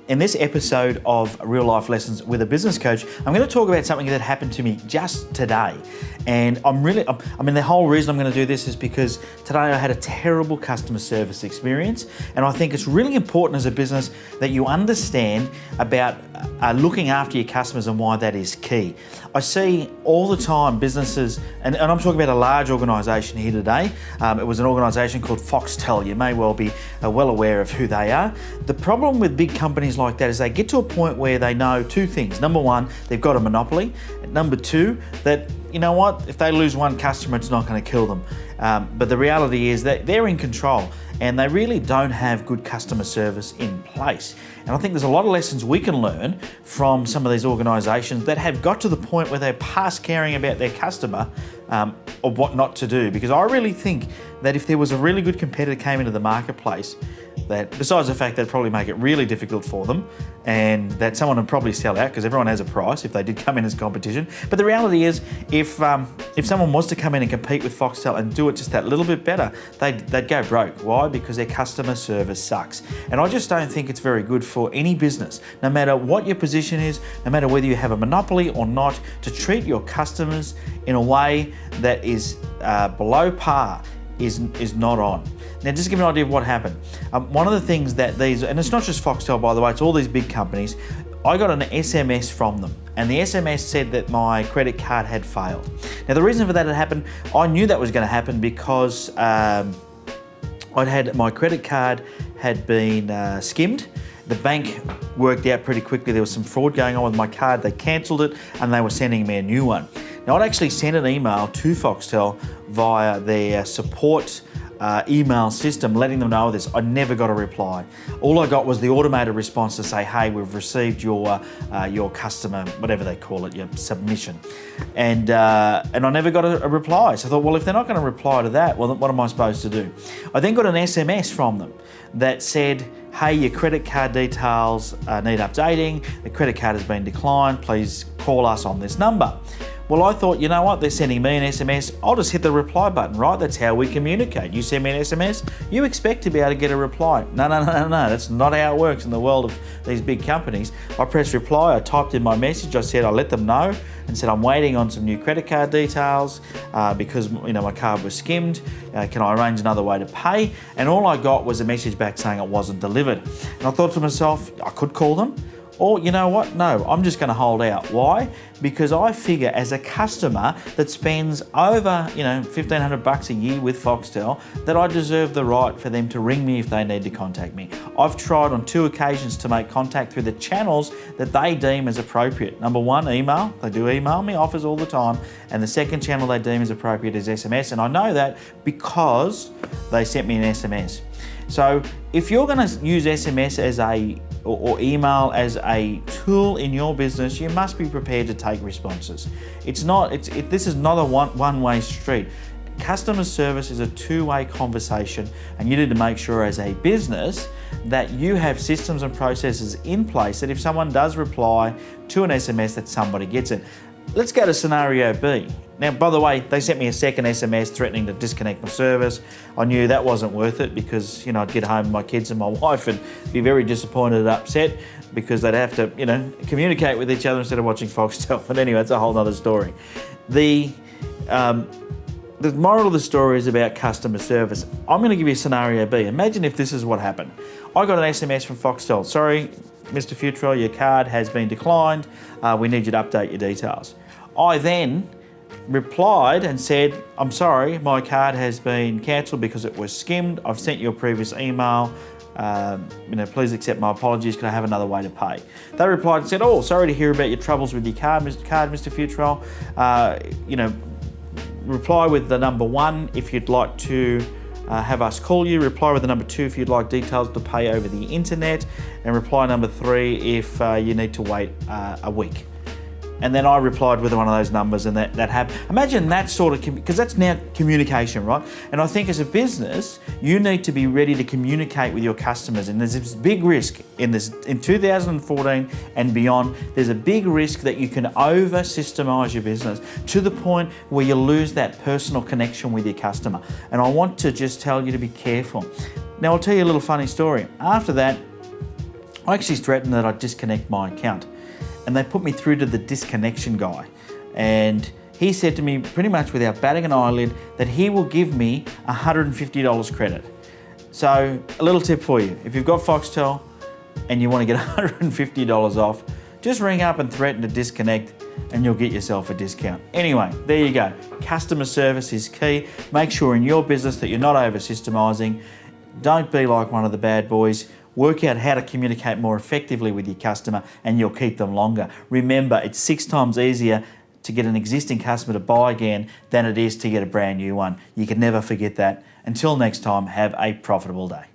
In this episode of Real Life Lessons with a Business Coach, I'm going to talk about something that happened to me just today. And the whole reason I'm going to do this is because today I had a terrible customer service experience. And I think it's really important as a business that you understand about looking after your customers and why that is key. I see all the time businesses, and I'm talking about a large organisation here today. It was an organisation called Foxtel. You may well be well aware of who they are. The problem with big companies like that is they get to a point where they know two things. Number one, they've got a monopoly. And number two, that you know what, if they lose one customer, it's not going to kill them. But the reality is that they're in control and they really don't have good customer service in place. And I think there's a lot of lessons we can learn from some of these organisations that have got to the point where they're past caring about their customer or what not to do. Because I really think that if there was a really good competitor came into the marketplace, that besides the fact that'd probably make it really difficult for them and that someone would probably sell out because everyone has a price if they did come in as competition. But the reality is if someone was to come in and compete with Foxtel and do it just that little bit better, they'd go broke. Why? Because their customer service sucks. And I just don't think it's very good for any business, no matter what your position is, no matter whether you have a monopoly or not, to treat your customers in a way that is below par is not on. Now, just to give you an idea of what happened. One of the things that these, and it's not just Foxtel, by the way, it's all these big companies. I got an SMS from them, and the SMS said that my credit card had failed. Now, the reason for that had happened, I knew that was going to happen because my credit card had been skimmed. The bank worked out pretty quickly there was some fraud going on with my card. They cancelled it, and they were sending me a new one. Now, I'd actually sent an email to Foxtel via their support email system letting them know this. I never got a reply. All I got was the automated response to say, hey, we've received your customer, whatever they call it, your submission. And I never got a reply. So I thought, well, if they're not going to reply to that, well, what am I supposed to do? I then got an SMS from them that said, hey, your credit card details need updating. The credit card has been declined. Please call us on this number. Well, I thought, you know what, they're sending me an SMS, I'll just hit the reply button, right? That's how we communicate. You send me an SMS, you expect to be able to get a reply. No, that's not how it works in the world of these big companies. I pressed reply, I typed in my message, I said I let them know and said I'm waiting on some new credit card details because my card was skimmed. Can I arrange another way to pay? And all I got was a message back saying it wasn't delivered. And I thought to myself, I could call them. Or you know what? No, I'm just going to hold out. Why? Because I figure as a customer that spends over, $1,500 a year with Foxtel, that I deserve the right for them to ring me if they need to contact me. I've tried on 2 occasions to make contact through the channels that they deem as appropriate. Number one, email. They do email me offers all the time. And the second channel they deem as appropriate is SMS. And I know that because they sent me an SMS. So if you're going to use SMS or email as a tool in your business, you must be prepared to take responses. This is not a one-way street. Customer service is a two-way conversation, and you need to make sure as a business that you have systems and processes in place that if someone does reply to an SMS, that somebody gets it. Let's go to scenario B. Now, by the way, they sent me a second SMS threatening to disconnect my service. I knew that wasn't worth it because, I'd get home with my kids and my wife and be very disappointed and upset because they'd have to, communicate with each other instead of watching Foxtel. But anyway, it's a whole other story. The moral of the story is about customer service. I'm going to give you scenario B. Imagine if this is what happened. I got an SMS from Foxtel. Sorry, Mr. Futrell, your card has been declined. We need you to update your details. I then replied and said, I'm sorry, my card has been cancelled because it was skimmed. I've sent you a previous email. Please accept my apologies. Can I have another way to pay? They replied and said, oh, sorry to hear about your troubles with your card, Mr. Futrell. Reply with the number 1 if you'd like to have us call you. Reply with the number 2 if you'd like details to pay over the internet. And reply number 3 if you need to wait a week. And then I replied with one of those numbers and that happened. Imagine that sort of, because that's now communication, right? And I think as a business, you need to be ready to communicate with your customers. And there's this big risk in 2014 and beyond, there's a big risk that you can over-systemize your business to the point where you lose that personal connection with your customer. And I want to just tell you to be careful. Now, I'll tell you a little funny story. After that, I actually threatened that I'd disconnect my account, and they put me through to the disconnection guy. And he said to me, pretty much without batting an eyelid, that he will give me $150 credit. So a little tip for you, if you've got Foxtel and you want to get $150 off, just ring up and threaten to disconnect and you'll get yourself a discount. Anyway, there you go. Customer service is key. Make sure in your business that you're not over systemizing. Don't be like one of the bad boys. Work out how to communicate more effectively with your customer and you'll keep them longer. Remember, it's 6 times easier to get an existing customer to buy again than it is to get a brand new one. You can never forget that. Until next time, have a profitable day.